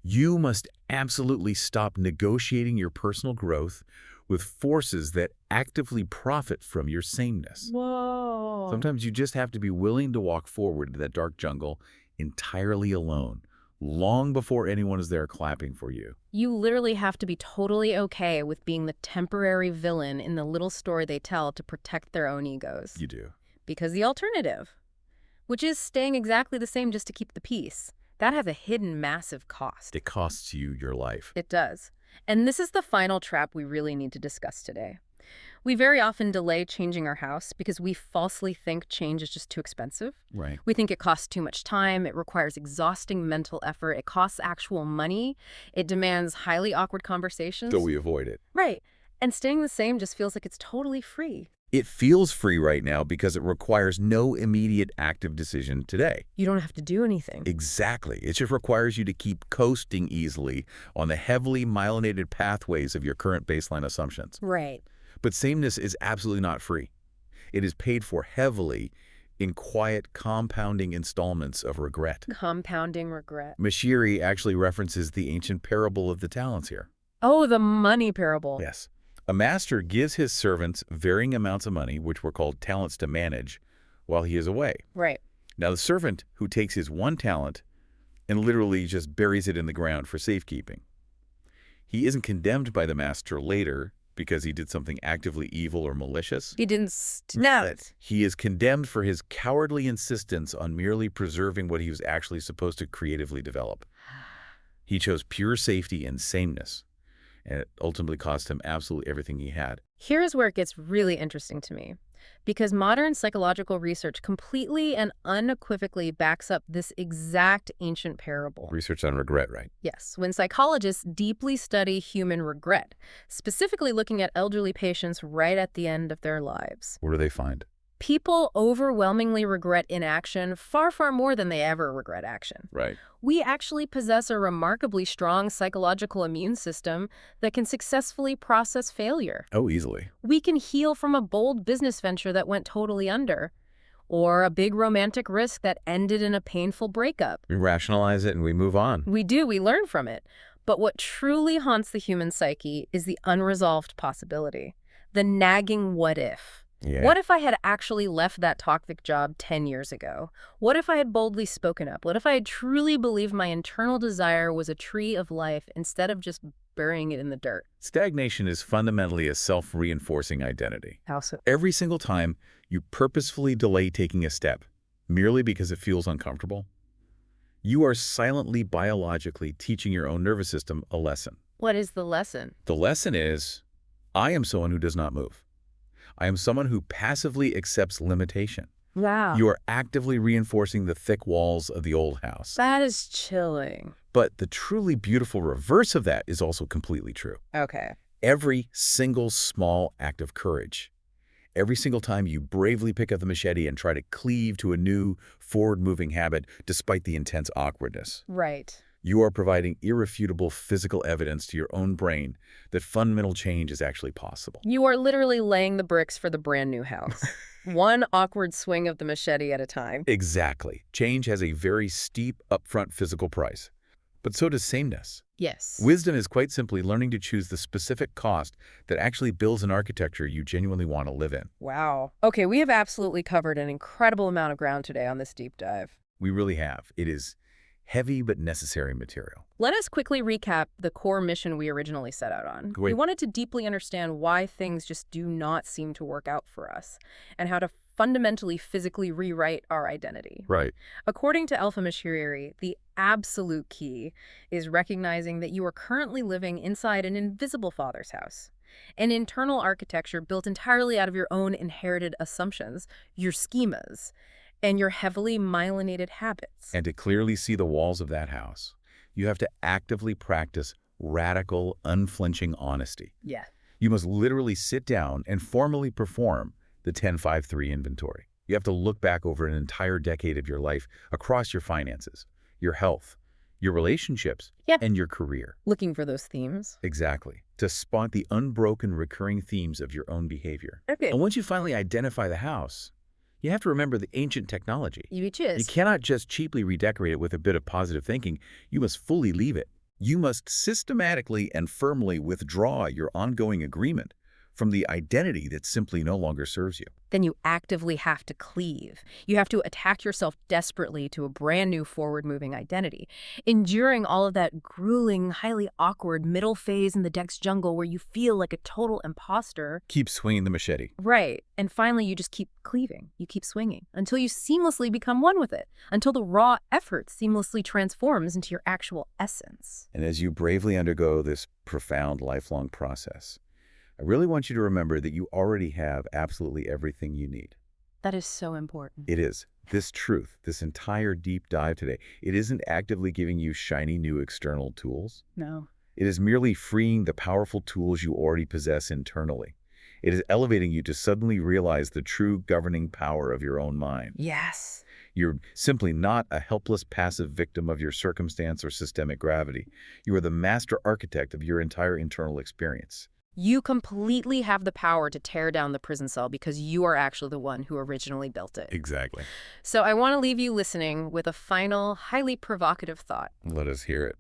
You must absolutely stop negotiating your personal growth with forces that actively profit from your sameness. Whoa. Sometimes you just have to be willing to walk forward into that dark jungle entirely alone, long before anyone is there clapping for you. You literally have to be totally okay with being the temporary villain in the little story they tell to protect their own egos. You do. Because the alternative, which is staying exactly the same just to keep the peace, that has a hidden massive cost. It costs you your life. It does. And this is the final trap we really need to discuss today. We very often delay changing our house because we falsely think change is just too expensive. Right. We think it costs too much time, it requires exhausting mental effort, it costs actual money, it demands highly awkward conversations. So we avoid it. Right. And staying the same just feels like it's totally free. It feels free right now because it requires no immediate active decision today. You don't have to do anything. Exactly. It just requires you to keep coasting easily on the heavily myelinated pathways of your current baseline assumptions. Right. But sameness is absolutely not free. It is paid for heavily in quiet, compounding installments of regret. Compounding regret. Mashiri actually references the ancient parable of the talents here. Oh, the money parable. Yes. A master gives his servants varying amounts of money, which were called talents to manage, while he is away. Right. Now, the servant who takes his one talent and literally just buries it in the ground for safekeeping, he isn't condemned by the master later because he did something actively evil or malicious. He didn't snap it. He is condemned for his cowardly insistence on merely preserving what he was actually supposed to creatively develop. He chose pure safety and sameness, and it ultimately cost him absolutely everything he had. Here's where it gets really interesting to me. because modern psychological research completely and unequivocally backs up this exact ancient parable. Research on regret, right? Yes, when psychologists deeply study human regret, specifically looking at elderly patients right at the end of their lives. What do they find? People overwhelmingly regret inaction far, far more than they ever regret action. Right. We actually possess a remarkably strong psychological immune system that can successfully process failure. Oh, easily. We can heal from a bold business venture that went totally under, or a big romantic risk that ended in a painful breakup. We rationalize it and we move on. We learn from it. But what truly haunts the human psyche is the unresolved possibility, the nagging what if. Yeah. What if I had actually left that toxic job 10 years ago? What if I had boldly spoken up? What if I had truly believed my internal desire was a tree of life instead of just burying it in the dirt? Stagnation is fundamentally a self-reinforcing identity. How so? Every single time you purposefully delay taking a step, merely because it feels uncomfortable, you are silently biologically teaching your own nervous system a lesson. What is the lesson? The lesson is, I am someone who does not move. I am someone who passively accepts limitation. Wow. You are actively reinforcing the thick walls of the old house. That is chilling. But the truly beautiful reverse of that is also completely true. Okay. Every single small act of courage, every single time you bravely pick up the machete and try to cleave to a new, forward-moving habit despite the intense awkwardness, Right. you are providing irrefutable physical evidence to your own brain that fundamental change is actually possible. You are literally laying the bricks for the brand new house. One awkward swing of the machete at a time. Exactly. Change has a very steep, upfront physical price. But so does sameness. Yes. Wisdom is quite simply learning to choose the specific cost that actually builds an architecture you genuinely want to live in. Wow. Okay, we have absolutely covered an incredible amount of ground today on this deep dive. We really have. It is heavy but necessary material. Let us quickly recap the core mission we originally set out on. Great. We wanted to deeply understand why things just do not seem to work out for us, and how to fundamentally physically rewrite our identity. Right. According to Alpha Mashiriri, the absolute key is recognizing that you are currently living inside an invisible father's house, an internal architecture built entirely out of your own inherited assumptions, your schemas, and your heavily myelinated habits. And to clearly see the walls of that house, you have to actively practice radical, unflinching honesty. Yeah. You must literally sit down and formally perform the 10-5-3 inventory. You have to look back over an entire decade of your life across your finances, your health, your relationships, and your career. Looking for those themes. Exactly. To spot the unbroken recurring themes of your own behavior. Okay. And once you finally identify the house, you have to remember the ancient technology. You just cannot just cheaply redecorate it with a bit of positive thinking. You must fully leave it. You must systematically and firmly withdraw your ongoing agreement from the identity that simply no longer serves you. Then you actively have to cleave. You have to attack yourself desperately to a brand new forward-moving identity, enduring all of that grueling, highly awkward middle phase in the Dex jungle where you feel like a total imposter. Keep swinging the machete. Right. And finally, you just keep cleaving. You keep swinging until you seamlessly become one with it, until the raw effort seamlessly transforms into your actual essence. And as you bravely undergo this profound, lifelong process, I really want you to remember that you already have absolutely everything you need. That is so important. It is. This truth, this entire deep dive today, it isn't actively giving you shiny new external tools. No. It is merely freeing the powerful tools you already possess internally. It is elevating you to suddenly realize the true governing power of your own mind. Yes. You're simply not a helpless passive victim of your circumstance or systemic gravity. You are the master architect of your entire internal experience. You completely have the power to tear down the prison cell because you are actually the one who originally built it. Exactly. So I want to leave you listening with a final, highly provocative thought. Let us hear it.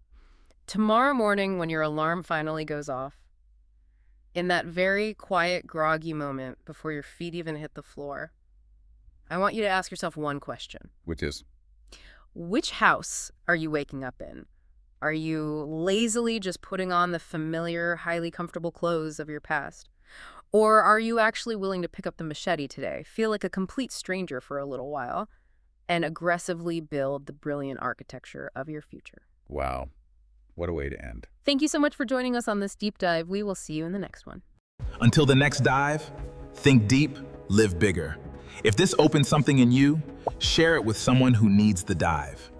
Tomorrow morning, when your alarm finally goes off, in that very quiet, groggy moment before your feet even hit the floor, I want you to ask yourself one question. Which is? Which house are you waking up in? Are you lazily just putting on the familiar, highly comfortable clothes of your past? Or are you actually willing to pick up the machete today, feel like a complete stranger for a little while, and aggressively build the brilliant architecture of your future? Wow. What a way to end. Thank you so much for joining us on this deep dive. We will see you in the next one. Until the next dive, think deep, live bigger. If this opens something in you, share it with someone who needs the dive.